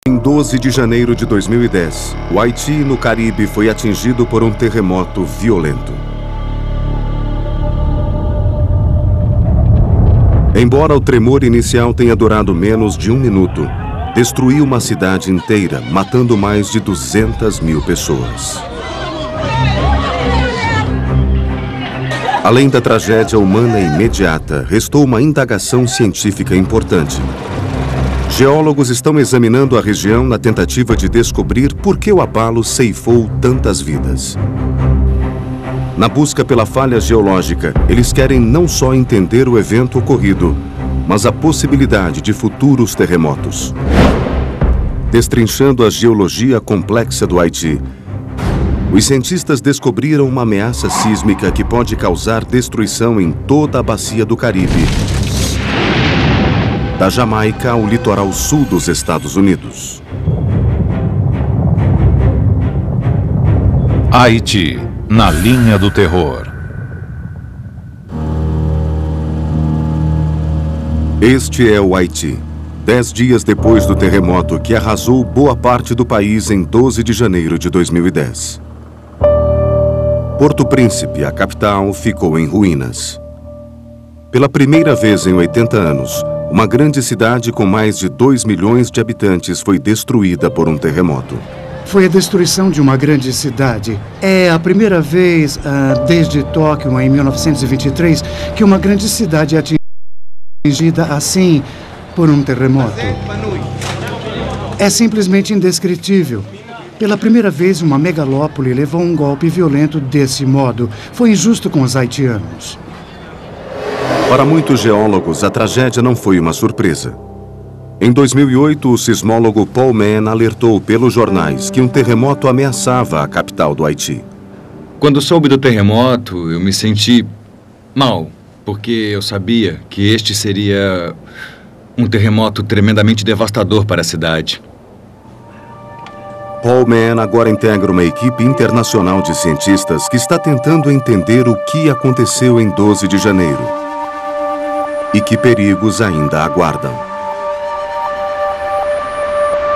Em 12 de janeiro de 2010, o Haiti, no Caribe, foi atingido por um terremoto violento. Embora o tremor inicial tenha durado menos de 1 minuto, destruiu uma cidade inteira, matando mais de 200 mil pessoas. Além da tragédia humana imediata, restou uma indagação científica importante. Geólogos estão examinando a região na tentativa de descobrir por que o abalo ceifou tantas vidas. Na busca pela falha geológica, eles querem não só entender o evento ocorrido, mas a possibilidade de futuros terremotos. Destrinchando a geologia complexa do Haiti, os cientistas descobriram uma ameaça sísmica que pode causar destruição em toda a bacia do Caribe, da Jamaica ao litoral sul dos Estados Unidos. Haiti, na linha do terror. Este é o Haiti, 10 dias depois do terremoto que arrasou boa parte do país em 12 de janeiro de 2010. Porto Príncipe, a capital, ficou em ruínas. Pela primeira vez em 80 anos, uma grande cidade com mais de 2 milhões de habitantes foi destruída por um terremoto. Foi a destruição de uma grande cidade. É a primeira vez, desde Tóquio, em 1923, que uma grande cidade é atingida assim por um terremoto. É simplesmente indescritível. Pela primeira vez, uma megalópole levou um golpe violento desse modo. Foi injusto com os haitianos. Para muitos geólogos, a tragédia não foi uma surpresa. Em 2008, o sismólogo Paul Mann alertou pelos jornais que um terremoto ameaçava a capital do Haiti. Quando soube do terremoto, eu me senti mal, porque eu sabia que este seria um terremoto tremendamente devastador para a cidade. Paul Mann agora integra uma equipe internacional de cientistas que está tentando entender o que aconteceu em 12 de janeiro. E que perigos ainda aguardam.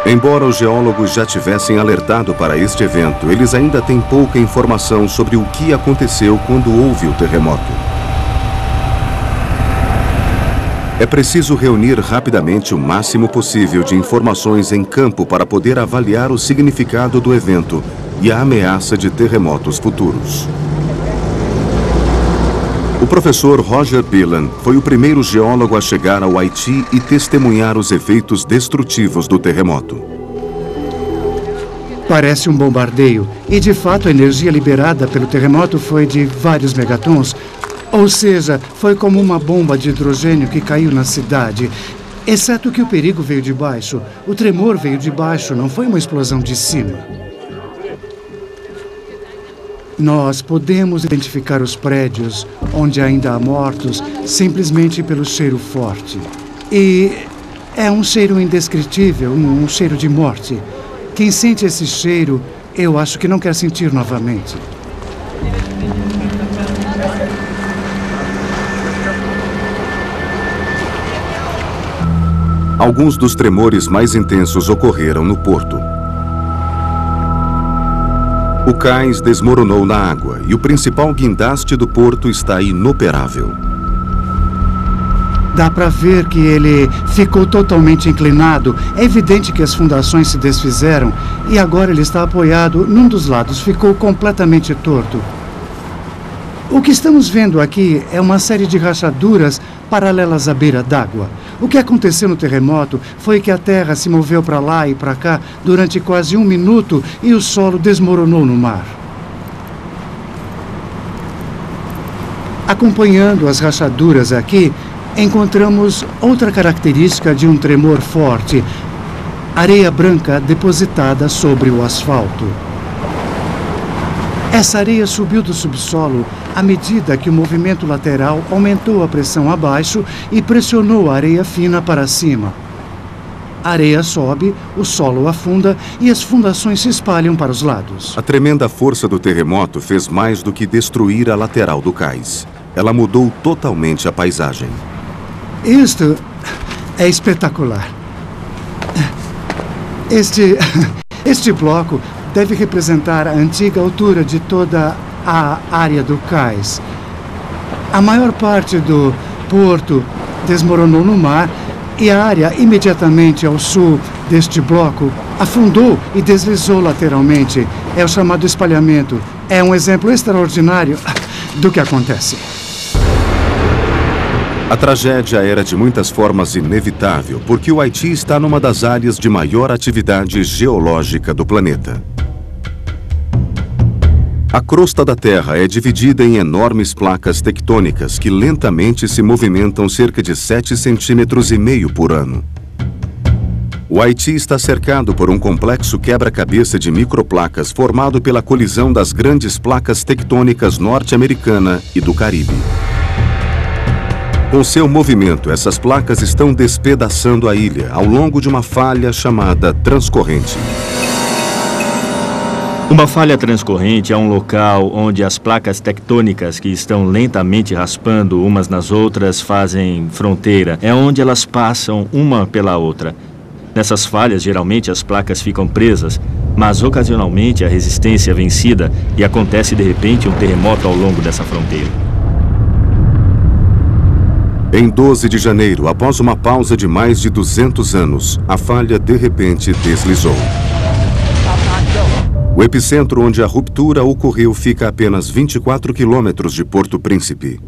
Embora os geólogos já tivessem alertado para este evento, eles ainda têm pouca informação sobre o que aconteceu quando houve o terremoto. É preciso reunir rapidamente o máximo possível de informações em campo para poder avaliar o significado do evento e a ameaça de terremotos futuros. O professor Roger Billen foi o primeiro geólogo a chegar ao Haiti e testemunhar os efeitos destrutivos do terremoto. Parece um bombardeio, e de fato a energia liberada pelo terremoto foi de vários megatons, ou seja, foi como uma bomba de hidrogênio que caiu na cidade. Exceto que o perigo veio de baixo, o tremor veio de baixo, não foi uma explosão de cima. Nós podemos identificar os prédios onde ainda há mortos simplesmente pelo cheiro forte. E é um cheiro indescritível, um cheiro de morte. Quem sente esse cheiro, eu acho que não quer sentir novamente. Alguns dos tremores mais intensos ocorreram no porto. O cais desmoronou na água e o principal guindaste do porto está inoperável. Dá para ver que ele ficou totalmente inclinado. É evidente que as fundações se desfizeram e agora ele está apoiado num dos lados. Ficou completamente torto. O que estamos vendo aqui é uma série de rachaduras paralelas à beira d'água. O que aconteceu no terremoto foi que a terra se moveu para lá e para cá durante quase 1 minuto e o solo desmoronou no mar. Acompanhando as rachaduras aqui, encontramos outra característica de um tremor forte: areia branca depositada sobre o asfalto. Essa areia subiu do subsolo à medida que o movimento lateral aumentou a pressão abaixo e pressionou a areia fina para cima. A areia sobe, o solo afunda e as fundações se espalham para os lados. A tremenda força do terremoto fez mais do que destruir a lateral do cais. Ela mudou totalmente a paisagem. Isto é espetacular. Este bloco deve representar a antiga altura de toda a área do cais. A maior parte do porto desmoronou no mar e a área imediatamente ao sul deste bloco afundou e deslizou lateralmente. É o chamado espalhamento. É um exemplo extraordinário do que acontece. A tragédia era de muitas formas inevitável, porque o Haiti está numa das áreas de maior atividade geológica do planeta. A crosta da Terra é dividida em enormes placas tectônicas que lentamente se movimentam cerca de 7,5 centímetros por ano. O Haiti está cercado por um complexo quebra-cabeça de microplacas formado pela colisão das grandes placas tectônicas norte-americana e do Caribe. Com seu movimento, essas placas estão despedaçando a ilha ao longo de uma falha chamada transcorrente. Uma falha transcorrente é um local onde as placas tectônicas que estão lentamente raspando umas nas outras fazem fronteira. É onde elas passam uma pela outra. Nessas falhas, geralmente as placas ficam presas, mas ocasionalmente a resistência é vencida e acontece de repente um terremoto ao longo dessa fronteira. Em 12 de janeiro, após uma pausa de mais de 200 anos, a falha de repente deslizou. O epicentro onde a ruptura ocorreu fica a apenas 24 quilômetros de Porto Príncipe.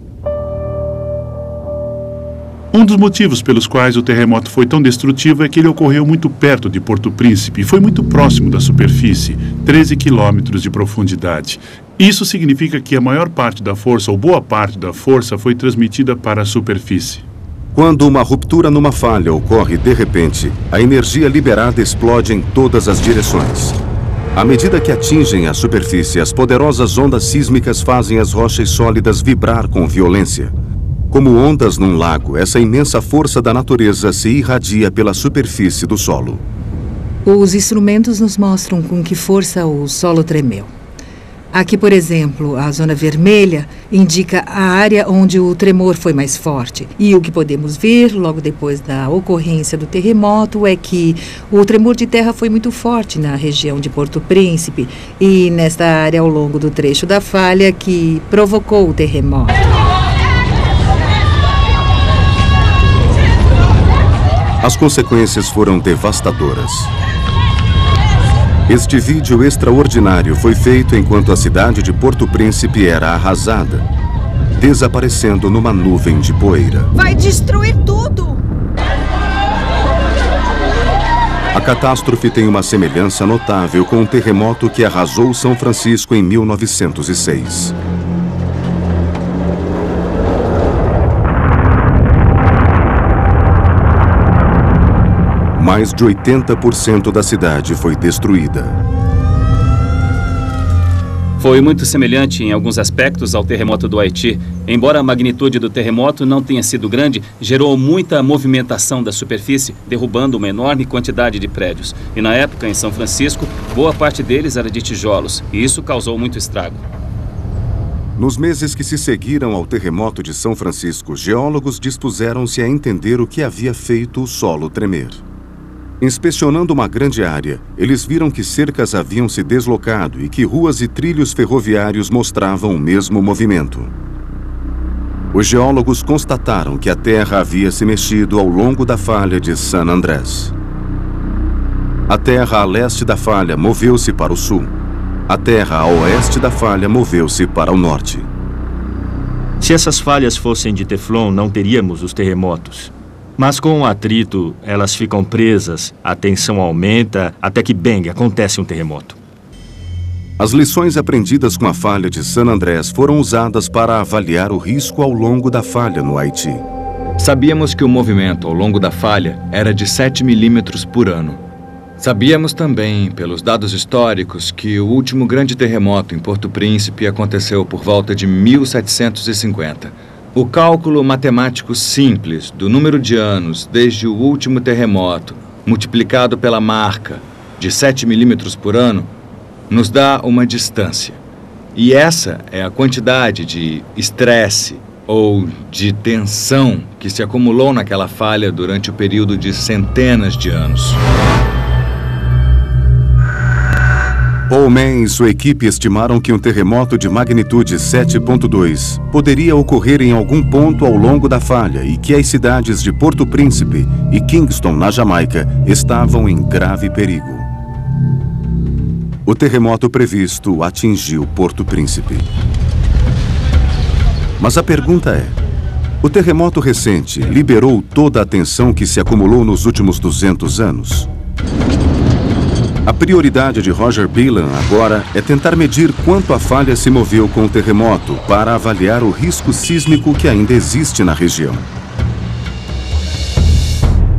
Um dos motivos pelos quais o terremoto foi tão destrutivo é que ele ocorreu muito perto de Porto Príncipe e foi muito próximo da superfície, 13 quilômetros de profundidade. Isso significa que a maior parte da força, ou boa parte da força, foi transmitida para a superfície. Quando uma ruptura numa falha ocorre de repente, a energia liberada explode em todas as direções. À medida que atingem a superfície, as poderosas ondas sísmicas fazem as rochas sólidas vibrar com violência. Como ondas num lago, essa imensa força da natureza se irradia pela superfície do solo. Os instrumentos nos mostram com que força o solo tremeu. Aqui, por exemplo, a zona vermelha indica a área onde o tremor foi mais forte. E o que podemos ver logo depois da ocorrência do terremoto é que o tremor de terra foi muito forte na região de Porto Príncipe e nesta área ao longo do trecho da falha que provocou o terremoto. As consequências foram devastadoras. Este vídeo extraordinário foi feito enquanto a cidade de Porto Príncipe era arrasada, desaparecendo numa nuvem de poeira. Vai destruir tudo! A catástrofe tem uma semelhança notável com o terremoto que arrasou São Francisco em 1906. Mais de 80% da cidade foi destruída. Foi muito semelhante em alguns aspectos ao terremoto do Haiti. Embora a magnitude do terremoto não tenha sido grande, gerou muita movimentação da superfície, derrubando uma enorme quantidade de prédios. E na época, em São Francisco, boa parte deles era de tijolos, e isso causou muito estrago. Nos meses que se seguiram ao terremoto de São Francisco, geólogos dispuseram-se a entender o que havia feito o solo tremer. Inspecionando uma grande área, eles viram que cercas haviam se deslocado e que ruas e trilhos ferroviários mostravam o mesmo movimento. Os geólogos constataram que a terra havia se mexido ao longo da falha de San Andrés. A terra a leste da falha moveu-se para o sul. A terra a oeste da falha moveu-se para o norte. Se essas falhas fossem de teflon, não teríamos os terremotos. Mas com o atrito, elas ficam presas, a tensão aumenta, até que, bang, acontece um terremoto. As lições aprendidas com a falha de San Andrés foram usadas para avaliar o risco ao longo da falha no Haiti. Sabíamos que o movimento ao longo da falha era de 7 milímetros por ano. Sabíamos também, pelos dados históricos, que o último grande terremoto em Porto Príncipe aconteceu por volta de 1750. O cálculo matemático simples do número de anos desde o último terremoto, multiplicado pela marca de 7 milímetros por ano, nos dá uma distância. E essa é a quantidade de estresse ou de tensão que se acumulou naquela falha durante o período de centenas de anos. Bowman e sua equipe estimaram que um terremoto de magnitude 7.2 poderia ocorrer em algum ponto ao longo da falha e que as cidades de Porto Príncipe e Kingston, na Jamaica, estavam em grave perigo. O terremoto previsto atingiu Porto Príncipe. Mas a pergunta é: o terremoto recente liberou toda a tensão que se acumulou nos últimos 200 anos? A prioridade de Roger Billen agora é tentar medir quanto a falha se moveu com o terremoto para avaliar o risco sísmico que ainda existe na região.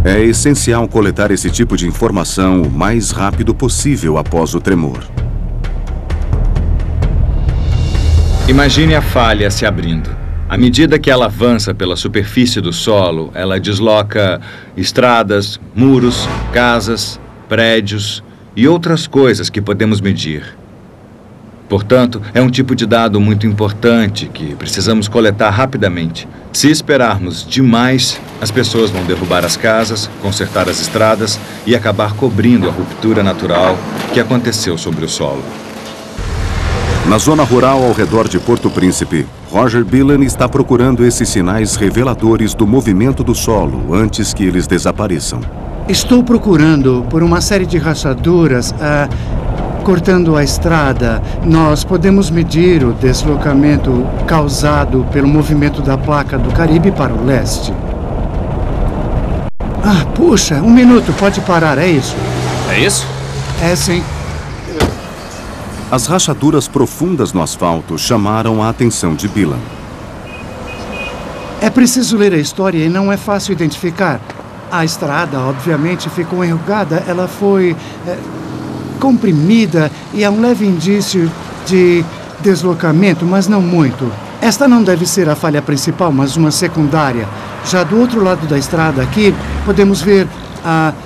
É essencial coletar esse tipo de informação o mais rápido possível após o tremor. Imagine a falha se abrindo. À medida que ela avança pela superfície do solo, ela desloca estradas, muros, casas, prédios e outras coisas que podemos medir. Portanto, é um tipo de dado muito importante que precisamos coletar rapidamente. Se esperarmos demais, as pessoas vão derrubar as casas, consertar as estradas e acabar cobrindo a ruptura natural que aconteceu sobre o solo. Na zona rural ao redor de Porto Príncipe, Roger Billen está procurando esses sinais reveladores do movimento do solo antes que eles desapareçam. Estou procurando por uma série de rachaduras cortando a estrada. Nós podemos medir o deslocamento causado pelo movimento da placa do Caribe para o leste. Puxa, um minuto, pode parar, é isso? É isso? É sim. As rachaduras profundas no asfalto chamaram a atenção de Billen. É preciso ler a história e não é fácil identificar. A estrada, obviamente, ficou enrugada. Ela foi comprimida e há um leve indício de deslocamento, mas não muito. Esta não deve ser a falha principal, mas uma secundária. Já do outro lado da estrada aqui, podemos ver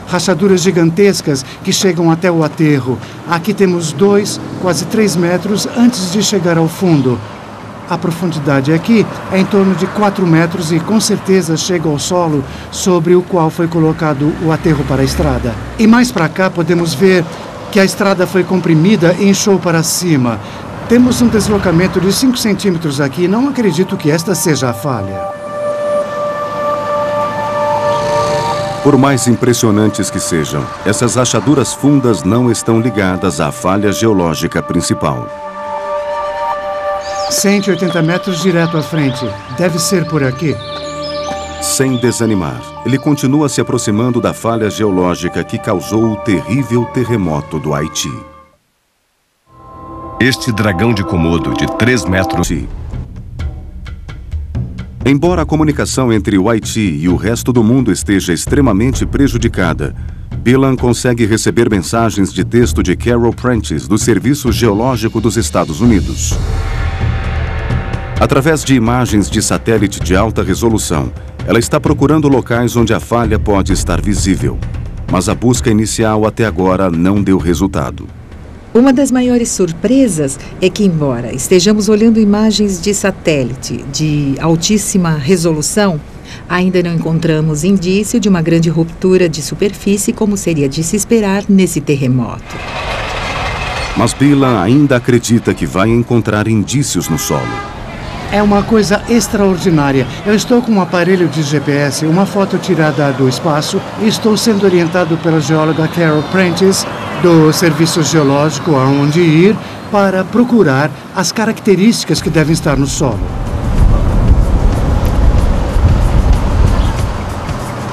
rachaduras gigantescas que chegam até o aterro. Aqui temos 2, quase 3 metros antes de chegar ao fundo. A profundidade aqui é em torno de 4 metros e com certeza chega ao solo sobre o qual foi colocado o aterro para a estrada. E mais para cá podemos ver que a estrada foi comprimida e inchou para cima. Temos um deslocamento de 5 centímetros aqui. Não acredito que esta seja a falha. Por mais impressionantes que sejam, essas rachaduras fundas não estão ligadas à falha geológica principal. 180 metros direto à frente. Deve ser por aqui. Sem desanimar, ele continua se aproximando da falha geológica que causou o terrível terremoto do Haiti. Este dragão de Komodo de 3 metros... Embora a comunicação entre o Haiti e o resto do mundo esteja extremamente prejudicada, Billen consegue receber mensagens de texto de Carol Prentice do Serviço Geológico dos Estados Unidos. Através de imagens de satélite de alta resolução, ela está procurando locais onde a falha pode estar visível. Mas a busca inicial até agora não deu resultado. Uma das maiores surpresas é que, embora estejamos olhando imagens de satélite de altíssima resolução, ainda não encontramos indício de uma grande ruptura de superfície como seria de se esperar nesse terremoto. Mas Billen ainda acredita que vai encontrar indícios no solo. É uma coisa extraordinária. Eu estou com um aparelho de GPS, uma foto tirada do espaço, e estou sendo orientado pela geóloga Carol Prentice, do Serviço Geológico, aonde ir para procurar as características que devem estar no solo.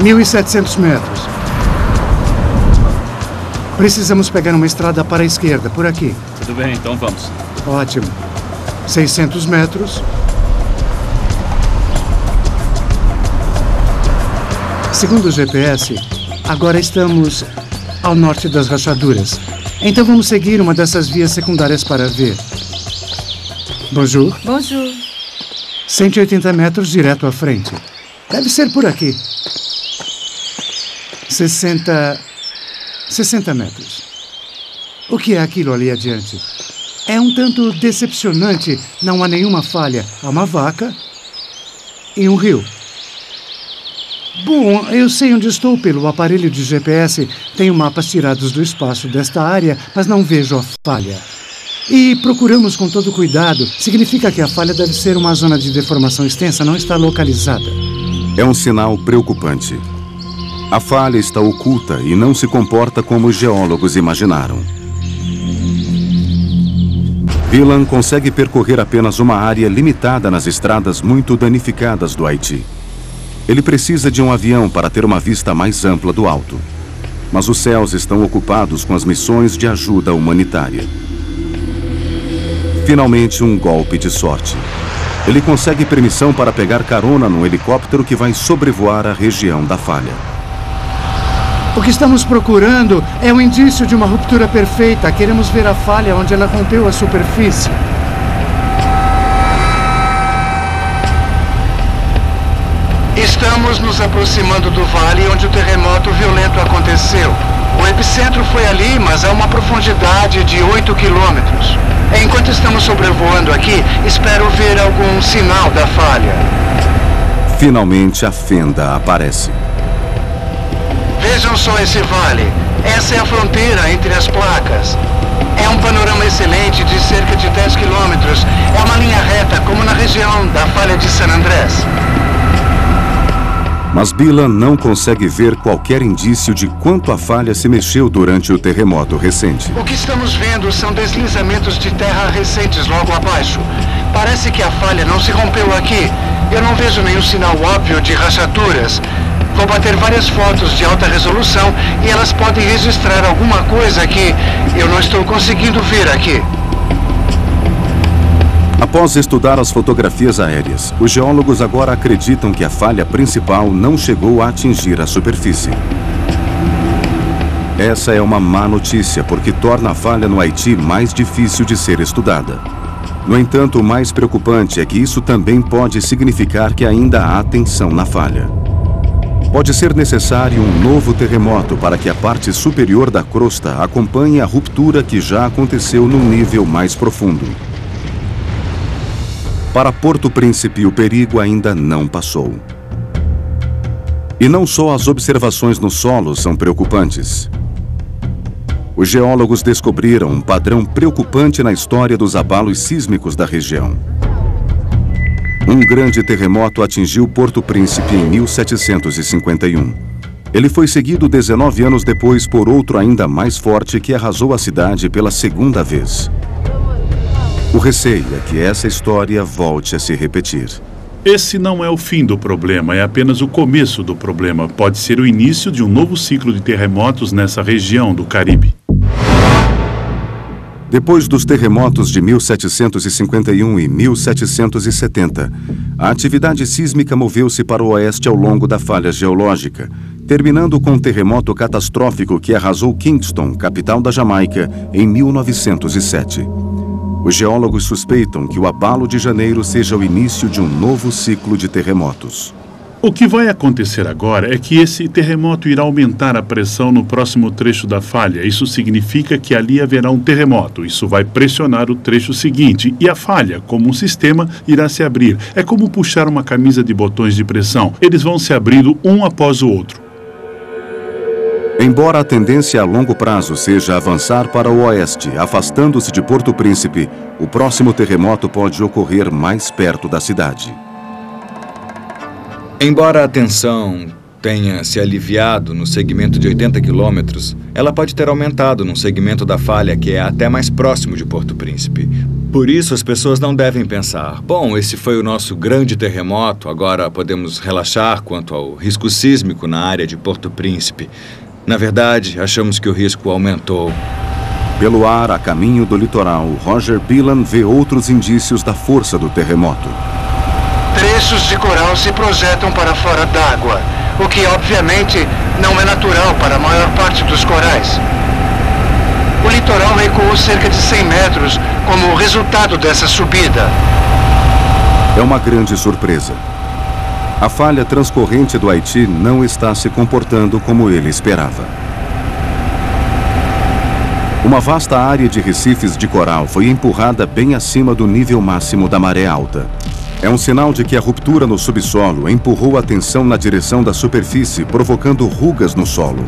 1.700 metros. Precisamos pegar uma estrada para a esquerda, por aqui. Tudo bem, então vamos. Ótimo. 600 metros. Segundo o GPS, agora estamos ao norte das rachaduras. Então vamos seguir uma dessas vias secundárias para ver. Bonjour. Bonjour. 180 metros direto à frente. Deve ser por aqui. 60 metros. O que é aquilo ali adiante? É um tanto decepcionante. Não há nenhuma falha. Há uma vaca e um rio. Bom, eu sei onde estou pelo aparelho de GPS. Tenho mapas tirados do espaço desta área, mas não vejo a falha. E procuramos com todo cuidado. Significa que a falha deve ser uma zona de deformação extensa, não está localizada. É um sinal preocupante. A falha está oculta e não se comporta como os geólogos imaginaram. Bilan consegue percorrer apenas uma área limitada nas estradas muito danificadas do Haiti. Ele precisa de um avião para ter uma vista mais ampla do alto. Mas os céus estão ocupados com as missões de ajuda humanitária. Finalmente, um golpe de sorte. Ele consegue permissão para pegar carona num helicóptero que vai sobrevoar a região da falha. O que estamos procurando é um indício de uma ruptura perfeita. Queremos ver a falha onde ela rompeu a superfície. Estamos nos aproximando do vale onde o terremoto violento aconteceu. O epicentro foi ali, mas a uma profundidade de 8 quilômetros. Enquanto estamos sobrevoando aqui, espero ver algum sinal da falha. Finalmente, a fenda aparece. Vejam só esse vale. Essa é a fronteira entre as placas. É um panorama excelente de cerca de 10 quilômetros. É uma linha reta, como na região da falha de San Andrés. Mas Bilan não consegue ver qualquer indício de quanto a falha se mexeu durante o terremoto recente. O que estamos vendo são deslizamentos de terra recentes logo abaixo. Parece que a falha não se rompeu aqui. Eu não vejo nenhum sinal óbvio de rachaduras. Vou bater várias fotos de alta resolução e elas podem registrar alguma coisa que eu não estou conseguindo ver aqui. Após estudar as fotografias aéreas, os geólogos agora acreditam que a falha principal não chegou a atingir a superfície. Essa é uma má notícia porque torna a falha no Haiti mais difícil de ser estudada. No entanto, o mais preocupante é que isso também pode significar que ainda há tensão na falha. Pode ser necessário um novo terremoto para que a parte superior da crosta acompanhe a ruptura que já aconteceu num nível mais profundo. Para Porto Príncipe, o perigo ainda não passou. E não só as observações no solo são preocupantes. Os geólogos descobriram um padrão preocupante na história dos abalos sísmicos da região. Um grande terremoto atingiu Porto Príncipe em 1751. Ele foi seguido 19 anos depois por outro ainda mais forte que arrasou a cidade pela segunda vez. O receio é que essa história volte a se repetir. Esse não é o fim do problema, é apenas o começo do problema. Pode ser o início de um novo ciclo de terremotos nessa região do Caribe. Depois dos terremotos de 1751 e 1770, a atividade sísmica moveu-se para o oeste ao longo da falha geológica, terminando com um terremoto catastrófico que arrasou Kingston, capital da Jamaica, em 1907. Os geólogos suspeitam que o abalo de janeiro seja o início de um novo ciclo de terremotos. O que vai acontecer agora é que esse terremoto irá aumentar a pressão no próximo trecho da falha. Isso significa que ali haverá um terremoto. Isso vai pressionar o trecho seguinte e a falha, como um sistema, irá se abrir. É como puxar uma camisa de botões de pressão. Eles vão se abrindo um após o outro. Embora a tendência a longo prazo seja avançar para o oeste, afastando-se de Porto Príncipe, o próximo terremoto pode ocorrer mais perto da cidade. Embora a tensão tenha se aliviado no segmento de 80 quilômetros, ela pode ter aumentado num segmento da falha que é até mais próximo de Porto Príncipe. Por isso, as pessoas não devem pensar, bom, esse foi o nosso grande terremoto, agora podemos relaxar quanto ao risco sísmico na área de Porto Príncipe. Na verdade, achamos que o risco aumentou. Pelo ar, a caminho do litoral, Roger Bilan vê outros indícios da força do terremoto. Trechos de coral se projetam para fora d'água, o que obviamente não é natural para a maior parte dos corais. O litoral recuou cerca de 100 metros como resultado dessa subida. É uma grande surpresa. A falha transcorrente do Haiti não está se comportando como ele esperava. Uma vasta área de recifes de coral foi empurrada bem acima do nível máximo da maré alta. É um sinal de que a ruptura no subsolo empurrou a tensão na direção da superfície, provocando rugas no solo.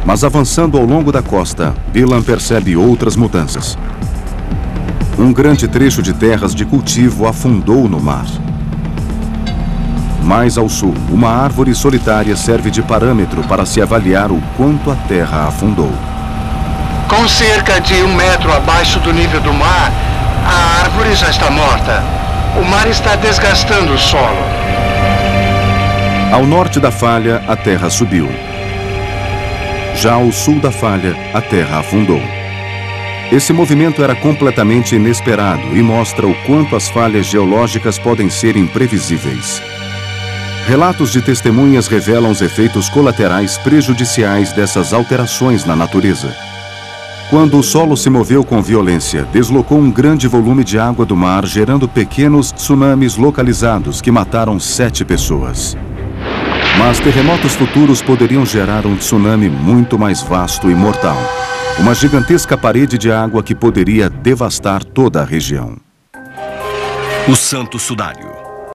Mas avançando ao longo da costa, Bilan percebe outras mudanças. Um grande trecho de terras de cultivo afundou no mar. Mais ao sul, uma árvore solitária serve de parâmetro para se avaliar o quanto a terra afundou. Com cerca de 1 metro abaixo do nível do mar, a árvore já está morta. O mar está desgastando o solo. Ao norte da falha, a terra subiu. Já ao sul da falha, a terra afundou. Esse movimento era completamente inesperado e mostra o quanto as falhas geológicas podem ser imprevisíveis. Relatos de testemunhas revelam os efeitos colaterais prejudiciais dessas alterações na natureza. Quando o solo se moveu com violência, deslocou um grande volume de água do mar, gerando pequenos tsunamis localizados que mataram 7 pessoas. Mas terremotos futuros poderiam gerar um tsunami muito mais vasto e mortal. Uma gigantesca parede de água que poderia devastar toda a região. O Santo Sudário.